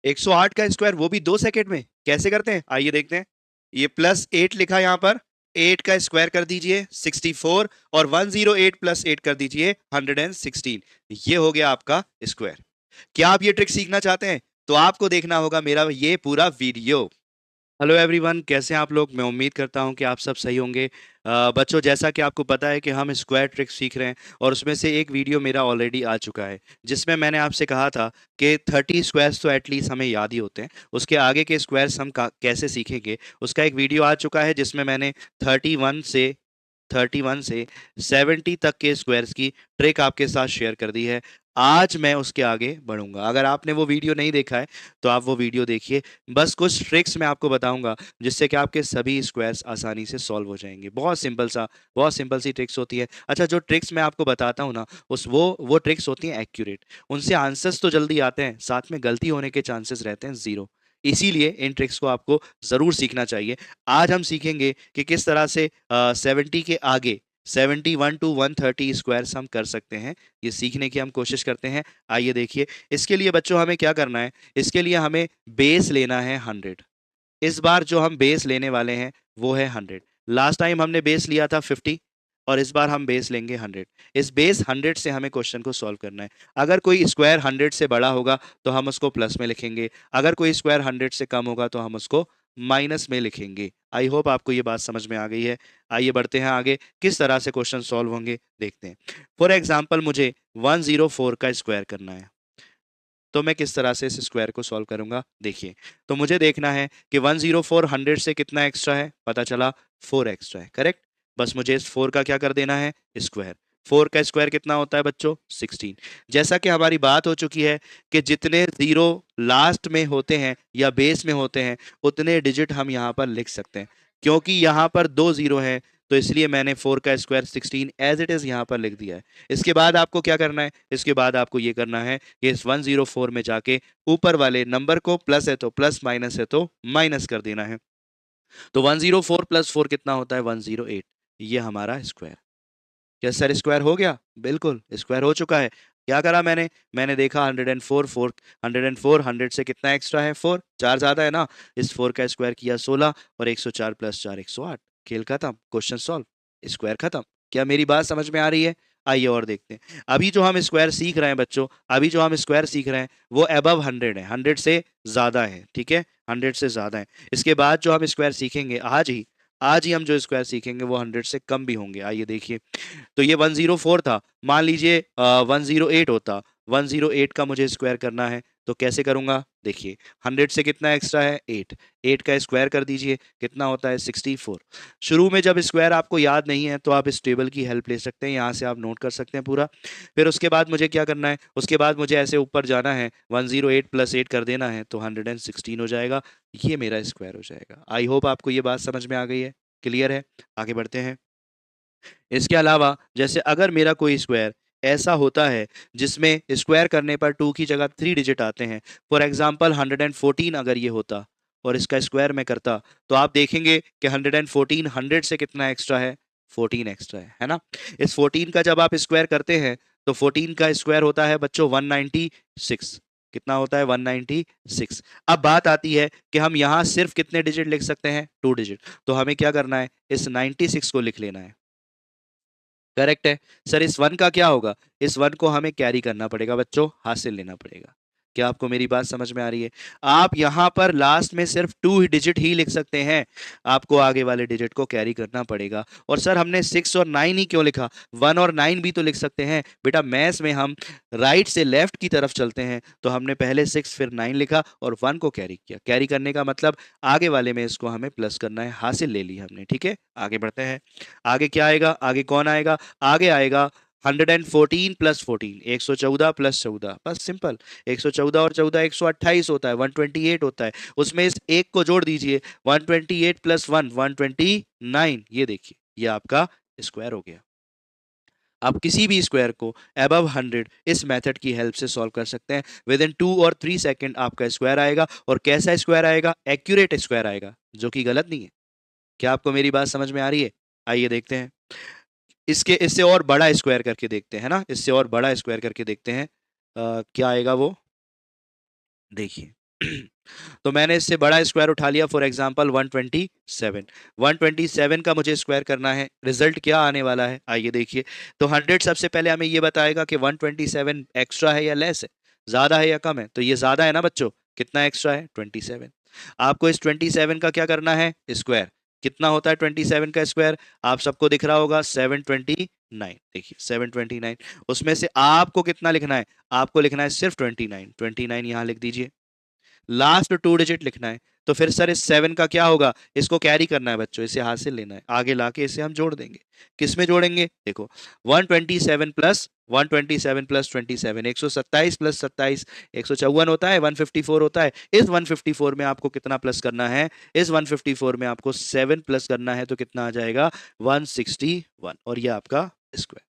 108 का स्क्वायर, वो भी 2 सेकंड में, कैसे करते हैं आइए देखते हैं। ये +8 लिखा यहाँ पर, 8 का स्क्वायर कर दीजिए 64, और 108 + 8 कर दीजिए 116। ये हो गया आपका स्क्वायर। क्या आप ये ट्रिक सीखना चाहते हैं? तो आपको देखना होगा मेरा ये पूरा वीडियो। हेलो एवरीवन, कैसे हैं आप लोग? मैं उम्मीद करता हूं कि आप सब सही होंगे। बच्चों, जैसा कि आपको पता है कि हम स्क्वायर ट्रिक सीख रहे हैं, और उसमें से एक वीडियो मेरा ऑलरेडी आ चुका है, जिसमें मैंने आपसे कहा था कि 30 स्क्वायर्स तो एटलीस्ट हमें याद ही होते हैं, उसके आगे के स्क्वायर्स हम कैसे सीखेंगे। उसका एक वीडियो आ चुका है जिसमें मैंने 31 से 70 तक के स्क्वायर्स की ट्रिक आपके साथ शेयर कर दी है। आज मैं उसके आगे बढ़ूंगा। अगर आपने वो वीडियो नहीं देखा है तो आप वो वीडियो देखिए। बस कुछ ट्रिक्स मैं आपको बताऊंगा जिससे कि आपके सभी स्क्वायर्स आसानी से सॉल्व हो जाएंगे। बहुत सिंपल सी ट्रिक्स होती है। अच्छा, जो ट्रिक्स मैं आपको बताता हूँ ना, उस वो ट्रिक्स होती हैं एक्यूरेट। उनसे आंसर्स तो जल्दी आते हैं, साथ में गलती होने के चांसेस रहते हैं जीरो। इसीलिए इन ट्रिक्स को आपको जरूर सीखना चाहिए। आज हम सीखेंगे कि किस तरह से 70 के आगे 71 to 130 स्क्वायर्स हम कर सकते हैं। ये सीखने की हम कोशिश करते हैं। आइए देखिए। इसके लिए बच्चों हमें क्या करना है? इसके लिए हमें बेस लेना है 100। इस बार जो हम बेस लेने वाले हैं वो है 100। लास्ट टाइम हमने बेस लिया था 50, और इस बार हम बेस लेंगे 100। इस बेस 100 से हमें क्वेश्चन को सॉल्व करना है। अगर कोई स्क्वायर 100 से बड़ा होगा तो हम उसको प्लस में लिखेंगे, अगर कोई स्क्वायर 100 से कम होगा तो हम उसको माइनस में लिखेंगे। आई होप आपको ये बात समझ में आ गई है। आइए बढ़ते हैं आगे, किस तरह से क्वेश्चन सॉल्व होंगे देखते हैं। फॉर एग्जाम्पल, मुझे 104 का स्क्वायर करना है, तो मैं किस तरह से इस स्क्वायर को सॉल्व करूंगा देखिए। तो मुझे देखना है कि 104 100 से कितना एक्स्ट्रा है, पता चला 4 एक्स्ट्रा है, करेक्ट। बस मुझे इस 4 का क्या कर देना है, स्क्वायर। 4 का स्क्वायर कितना होता है बच्चों, 16। जैसा कि हमारी बात हो चुकी है कि जितने जीरो लास्ट में होते हैं या बेस में होते हैं, उतने डिजिट हम यहाँ पर लिख सकते हैं। क्योंकि यहाँ पर 2 जीरो हैं, तो इसलिए मैंने 4 का स्क्वायर 16 एज इट इज यहाँ पर लिख दिया है। इसके बाद आपको क्या करना है? इसके बाद आपको ये करना है कि इस 104 में जाके ऊपर वाले नंबर को, प्लस है तो प्लस, माइनस है तो माइनस कर देना है। तो 104 + 4 कितना होता है, 108। ये हमारा स्क्वायर। क्या सर स्क्वायर हो गया? बिल्कुल स्क्वायर हो चुका है। क्या करा मैंने देखा 104, 104 100 से कितना एक्स्ट्रा है, 4, 4 ज्यादा है ना। इस 4 का स्क्वायर किया 16, और 104 + 4 108। खेल खत्म, क्वेश्चन सॉल्व, स्क्वायर खत्म। क्या मेरी बात समझ में आ रही है? आइए और देखते हैं। अभी जो हम स्क्वायर सीख रहे हैं बच्चों, अभी जो हम स्क्वायर सीख रहे हैं वो अबव 100 है, 100 से ज्यादा है, ठीक है, 100 से ज्यादा है। इसके बाद जो हम स्क्वायर सीखेंगे आज ही हम जो स्क्वायर सीखेंगे वो 100 से कम भी होंगे। आइए देखिए। तो ये 104 था, मान लीजिए 108 होता। 108 का मुझे स्क्वायर करना है, तो कैसे करूंगा देखिए। 100 से कितना एक्स्ट्रा है, 8। 8 का स्क्वायर कर दीजिए, कितना होता है, 64। शुरू में जब स्क्वायर आपको याद नहीं है तो आप इस टेबल की हेल्प ले सकते हैं, यहाँ से आप नोट कर सकते हैं पूरा। फिर उसके बाद मुझे क्या करना है, उसके बाद मुझे ऐसे ऊपर जाना है, 108 + 8 कर देना है तो 116 हो जाएगा। ये मेरा स्क्वायर हो जाएगा। आई होप आपको ये बात समझ में आ गई है, क्लियर है। आगे बढ़ते हैं। इसके अलावा जैसे अगर मेरा कोई स्क्वायर ऐसा होता है जिसमें स्क्वायर करने पर 2 की जगह 3 डिजिट आते हैं, फॉर एग्जांपल 114 अगर ये होता और इसका स्क्वायर मैं करता, तो आप देखेंगे कि 114 100 से कितना एक्स्ट्रा है, 14 एक्स्ट्रा है ना। इस 14 का जब आप स्क्वायर करते हैं तो 14 का स्क्वायर होता है बच्चों 196। कितना होता है, 196। अब बात आती है कि हम यहाँ सिर्फ कितने डिजिट लिख सकते हैं, 2 डिजिट। तो हमें क्या करना है, इस 96 को लिख लेना है, करेक्ट है। सर इस 1 का क्या होगा, इस 1 को हमें कैरी करना पड़ेगा बच्चों, हासिल लेना पड़ेगा। क्या आपको मेरी बात समझ में आ रही है? आप यहां पर लास्ट में सिर्फ 2 डिजिट ही लिख सकते हैं, आपको आगे वाले डिजिट को कैरी करना पड़ेगा। और सर हमने 6 और 9 ही क्यों लिखा, 1 और 9 भी तो लिख सकते हैं। बेटा मैथ्स में हम राइट से लेफ्ट की तरफ चलते हैं, तो हमने पहले 6 फिर 9 लिखा और 1 को कैरी किया। कैरी करने का मतलब आगे वाले में इसको हमें प्लस करना है, हासिल ले ली हमने, ठीक है। आगे बढ़ते हैं। आगे क्या आएगा, आगे कौन आएगा? आगे आएगा 114 + 14, 114 + 14, बस सिंपल। 114 और 14 128 होता है, 128 होता है। उसमें इस एक को जोड़ दीजिए, 128 + 1 129। ये देखिए, ये आपका स्क्वायर हो गया। आप किसी भी स्क्वायर को अबव 100 इस मेथड की हेल्प से सॉल्व कर सकते हैं। विद इन 2 और 3 सेकंड आपका स्क्वायर आएगा, और कैसा स्क्वायर आएगा, एक्यूरेट स्क्वायर आएगा, जो कि गलत नहीं है। क्या आपको मेरी बात समझ में आ रही है? आइए देखते हैं। इसके इससे और बड़ा स्क्वायर करके देखते हैं ना, इससे और बड़ा स्क्वायर करके देखते हैं। क्या आएगा वो, देखिए। तो मैंने इससे बड़ा स्क्वायर उठा लिया, फॉर एग्जांपल 127। 127 का मुझे स्क्वायर करना है, रिजल्ट क्या आने वाला है आइए देखिए। तो 100 सबसे पहले हमें ये बताएगा कि 127 एक्स्ट्रा है या लेस है, ज्यादा है या कम है। तो ये ज्यादा है ना बच्चों, कितना एक्स्ट्रा है 27। आपको इस 27 का क्या करना है स्क्वायर। कितना होता है 27 का स्क्वायर, आप सबको दिख रहा होगा 729। देखिए 729, उसमें से आपको कितना लिखना है, आपको लिखना है सिर्फ 29। 29 यहां लिख दीजिए, लास्ट 2 डिजिट लिखना है। तो फिर सर इस 7 का क्या होगा, इसको कैरी करना है बच्चों, इसे हाथ से लेना है, आगे लाके इसे हम जोड़ देंगे। किस में जोड़ेंगे, देखो 127 प्लस 127 प्लस 27, 127 प्लस 27 154 होता है, 154 होता है। इस 154 में आपको कितना प्लस करना है, इस 154 में आपको 7 प्लस करना है, तो कितना आ जाएगा 161, और ये आपका स्क्वायर।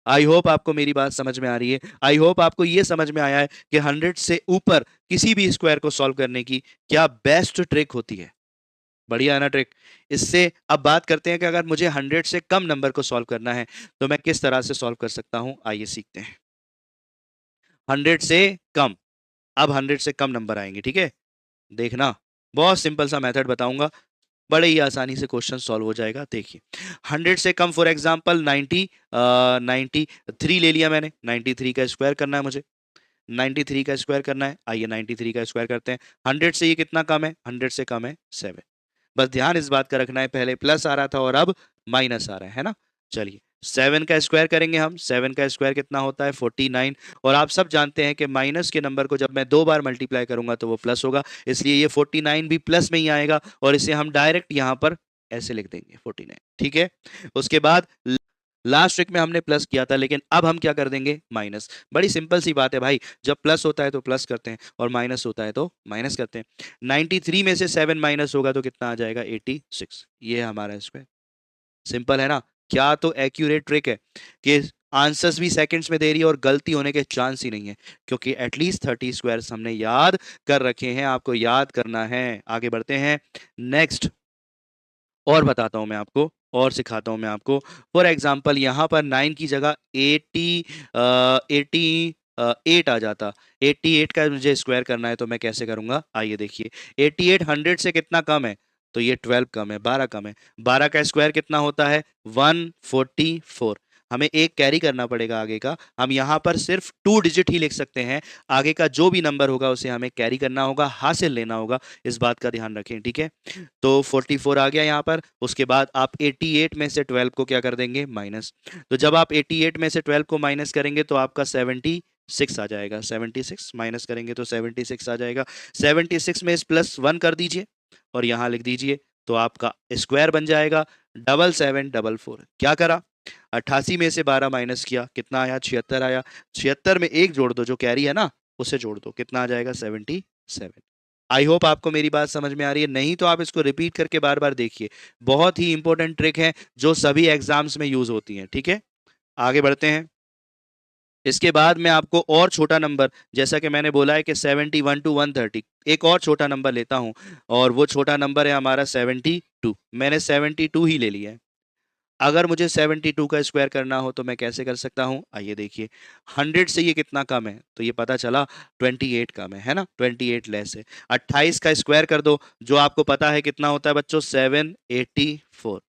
आई होप आपको मेरी बात समझ में आ रही है। आई होप आपको ये समझ में आया है कि 100 से ऊपर किसी भी स्क्वायर को सॉल्व करने की क्या बेस्ट ट्रिक होती है। बढ़िया है ना ट्रिक। इससे अब बात करते हैं कि अगर मुझे 100 से कम नंबर को सॉल्व करना है तो मैं किस तरह से सॉल्व कर सकता हूं, आइए सीखते हैं। 100 से कम, अब 100 से कम नंबर आएंगे, ठीक है। देखना, बहुत सिंपल सा मेथड बताऊंगा, बड़े ही आसानी से क्वेश्चन सॉल्व हो जाएगा। देखिए 100 से कम, फॉर एग्जांपल 93 ले लिया मैंने, 93 का स्क्वायर करना है मुझे, 93 का स्क्वायर करना है। आइए 93 का स्क्वायर करते हैं। 100 से ये कितना कम है, 100 से कम है 7। बस ध्यान इस बात का रखना है, पहले प्लस आ रहा था और अब माइनस आ रहा है ना। चलिए 7 का स्क्वायर करेंगे हम, 7 का स्क्वायर कितना होता है 49। और आप सब जानते हैं कि माइनस के नंबर को जब मैं 2 बार मल्टीप्लाई करूंगा तो वो प्लस होगा, इसलिए ये 49 भी प्लस में ही आएगा, और इसे हम डायरेक्ट यहां पर ऐसे लिख देंगे 49, ठीक है। उसके बाद लास्ट ट्रिक में हमने प्लस किया था, लेकिन अब हम क्या कर देंगे माइनस। बड़ी सिंपल सी बात है भाई, जब प्लस होता है तो प्लस करते हैं और माइनस होता है तो माइनस करते हैं। 93 में से 7 माइनस होगा तो कितना आ जाएगा 86, ये है हमारा स्क्वायर। सिंपल है ना, क्या तो एक्यूरेट ट्रिक है कि आंसर्स भी सेकंड्स में दे रही है और गलती होने के चांस ही नहीं है, क्योंकि एटलीस्ट 30 स्क्वायर्स हमने याद कर रखे हैं, आपको याद करना है। आगे बढ़ते हैं नेक्स्ट, और बताता हूं मैं आपको, और सिखाता हूं मैं आपको। फॉर एग्जाम्पल यहाँ पर 9 की जगह 88 आ जाता, 88 का मुझे स्क्वायर करना है तो मैं कैसे करूंगा, आइए देखिए। 88 100 से कितना कम है, तो ये 12 कम है, 12 कम है। 12 का स्क्वायर कितना होता है 144। हमें एक कैरी करना पड़ेगा आगे का, हम यहाँ पर सिर्फ 2 डिजिट ही लिख सकते हैं, आगे का जो भी नंबर होगा उसे हमें कैरी करना होगा, हासिल लेना होगा, इस बात का ध्यान रखें, ठीक है। तो 44 आ गया यहाँ पर। उसके बाद आप 88 में से 12 को क्या कर देंगे माइनस। तो जब आप 88 में से 12 को माइनस करेंगे तो आपका 76 आ जाएगा, 76 माइनस करेंगे तो 76 आ जाएगा। 76 में इस +1 कर दीजिए और यहाँ लिख दीजिए, तो आपका स्क्वायर बन जाएगा 7744। क्या करा, 88 में से 12 माइनस किया, कितना आया 76 आया। 76 में एक जोड़ दो, जो कैरी है ना उसे जोड़ दो, कितना आ जाएगा 77। आई होप आपको मेरी बात समझ में आ रही है, नहीं तो आप इसको रिपीट करके बार बार देखिए, बहुत ही इंपॉर्टेंट ट्रिक है जो सभी एग्जाम्स में यूज होती है, ठीक है। आगे बढ़ते हैं। इसके बाद मैं आपको और छोटा नंबर, जैसा कि मैंने बोला है कि 71 टू 130, एक और छोटा नंबर लेता हूं, और वो छोटा नंबर है हमारा 72। मैंने 72 ही ले लिया है। अगर मुझे 72 का स्क्वायर करना हो तो मैं कैसे कर सकता हूं, आइए देखिए। 100 से ये कितना कम है, तो ये पता चला 28 कम है ना, 28 लेस है। 28 का स्क्वायर कर दो, जो आपको पता है कितना होता है बच्चों 784।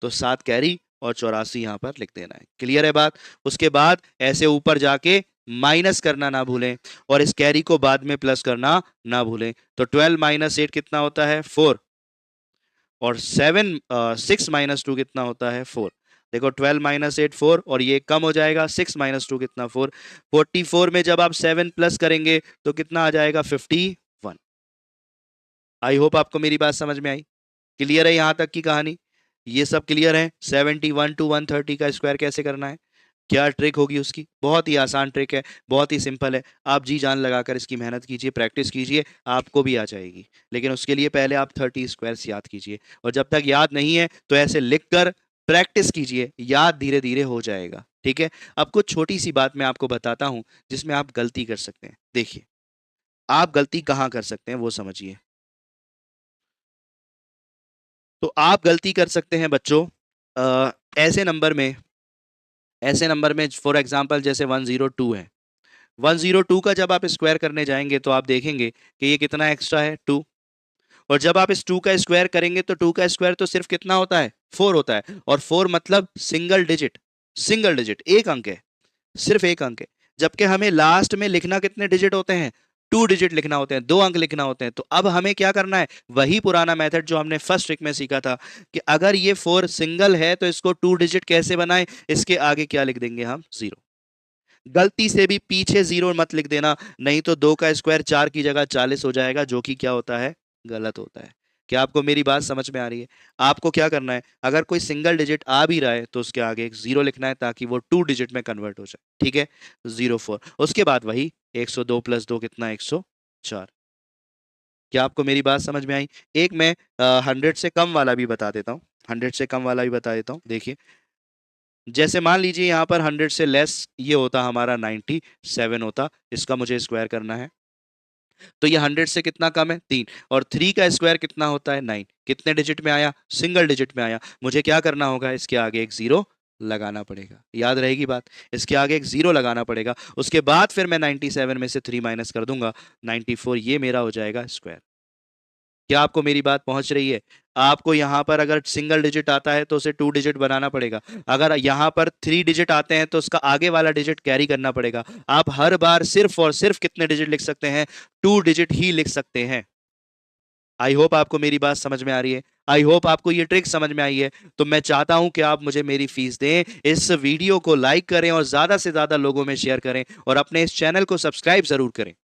तो 7 कैरी और 84 यहाँ पर लिख देना है, क्लियर है बात। उसके बाद ऐसे ऊपर जाके माइनस करना ना भूलें, और इस कैरी को बाद में प्लस करना ना भूलें। तो 12 माइनस 8 कितना होता है 4, और 6 माइनस 2 कितना होता है 4। देखो 12 माइनस 8 4, और ये कम हो जाएगा, 6 माइनस 2 कितना 4। 44 में जब आप 7 प्लस करेंगे तो कितना आ जाएगा 51। आई होप आपको मेरी बात समझ में आई, क्लियर है यहाँ तक की कहानी, ये सब क्लियर है। 71 टू 130 का स्क्वायर कैसे करना है, क्या ट्रिक होगी उसकी, बहुत ही आसान ट्रिक है, बहुत ही सिंपल है। आप जी जान लगाकर इसकी मेहनत कीजिए, प्रैक्टिस कीजिए, आपको भी आ जाएगी। लेकिन उसके लिए पहले आप 30 स्क्वायर्स याद कीजिए, और जब तक याद नहीं है तो ऐसे लिख कर प्रैक्टिस कीजिए, याद धीरे धीरे हो जाएगा, ठीक है। अब कुछ छोटी सी बात मैं आपको बताता हूं जिसमें आप गलती कर सकते हैं। देखिए आप गलती कहाँ कर सकते हैं वो समझिए। तो आप गलती कर सकते हैं बच्चों, अ, ऐसे नंबर में, ऐसे नंबर में फॉर एग्जांपल जैसे 102 है, 102 का जब आप स्क्वायर करने जाएंगे तो आप देखेंगे कि ये कितना एक्स्ट्रा है, 2। और जब आप इस 2 का स्क्वायर करेंगे तो 2 का स्क्वायर तो सिर्फ कितना होता है, 4 होता है। और 4 मतलब सिंगल डिजिट, सिंगल डिजिट, एक अंक है, सिर्फ एक अंक है। जबकि हमें लास्ट में लिखना कितने डिजिट होते हैं, 2 डिजिट लिखना होते हैं, 2 अंक लिखना होते हैं। तो अब हमें क्या करना है, वही पुराना मेथड जो हमने फर्स्ट ट्रिक में सीखा था कि अगर ये 4 सिंगल है तो इसको 2 डिजिट कैसे बनाएं, इसके आगे क्या लिख देंगे हम, 0। गलती से भी पीछे 0 मत लिख देना, नहीं तो 2 का स्क्वायर 4 की जगह 40 हो जाएगा, जो कि क्या होता है, गलत होता है। क्या आपको मेरी बात समझ में आ रही है? आपको क्या करना है, अगर कोई सिंगल डिजिट आ भी रहा है तो उसके आगे एक 0 लिखना है ताकि वो 2 डिजिट में कन्वर्ट हो जाए, ठीक है। 04, उसके बाद वही 102 प्लस 2 कितना, 104। क्या आपको मेरी बात समझ में आई? एक मैं 100 से कम वाला भी बता देता हूँ, 100 से कम वाला भी बता देता हूँ, देखिए। जैसे मान लीजिए यहाँ पर 100 से लेस ये होता हमारा 97 होता, इसका मुझे स्क्वायर करना है। तो ये 100 से कितना कम है, 3। और 3 का स्क्वायर कितना होता है, 9। कितने डिजिट में आया, सिंगल डिजिट में आया। मुझे क्या करना होगा, इसके आगे एक 0 लगाना पड़ेगा, याद रहेगी बात, इसके आगे एक 0 लगाना पड़ेगा। उसके बाद फिर मैं 97 में से 3 माइनस कर दूंगा, 94, ये मेरा हो जाएगा स्क्वायर। क्या आपको मेरी बात पहुंच रही है? आपको यहां पर अगर सिंगल डिजिट आता है तो उसे 2 डिजिट बनाना पड़ेगा। अगर यहां पर 3 डिजिट आते हैं तो उसका आगे वाला डिजिट कैरी करना पड़ेगा। आप हर बार सिर्फ और सिर्फ कितने डिजिट लिख सकते हैं, 2 डिजिट ही लिख सकते हैं। आई होप आपको मेरी बात समझ में आ रही है, आई होप आपको ये ट्रिक समझ में आई है। तो मैं चाहता हूं कि आप मुझे मेरी फीस दें, इस वीडियो को लाइक करें और ज्यादा से ज्यादा लोगों में शेयर करें और अपने इस चैनल को सब्सक्राइब जरूर करें।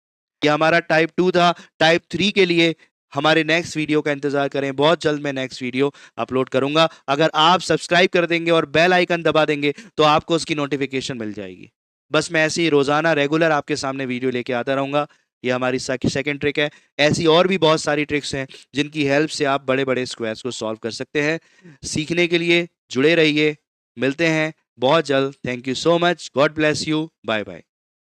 ये हमारा टाइप 2 था। टाइप 3 के लिए हमारे नेक्स्ट वीडियो का इंतजार करें, बहुत जल्द मैं नेक्स्ट वीडियो अपलोड करूंगा। अगर आप सब्सक्राइब कर देंगे और बेल आइकन दबा देंगे तो आपको उसकी नोटिफिकेशन मिल जाएगी। बस मैं ऐसे ही रोजाना रेगुलर आपके सामने वीडियो लेके आता रहूंगा। ये हमारी सेकंड ट्रिक है। ऐसी और भी बहुत सारी ट्रिक्स हैं जिनकी हेल्प से आप बड़े बड़े स्क्वायर्स को सॉल्व कर सकते हैं। सीखने के लिए जुड़े रहिए, मिलते हैं बहुत जल्द। Thank you so much, God bless you, bye bye.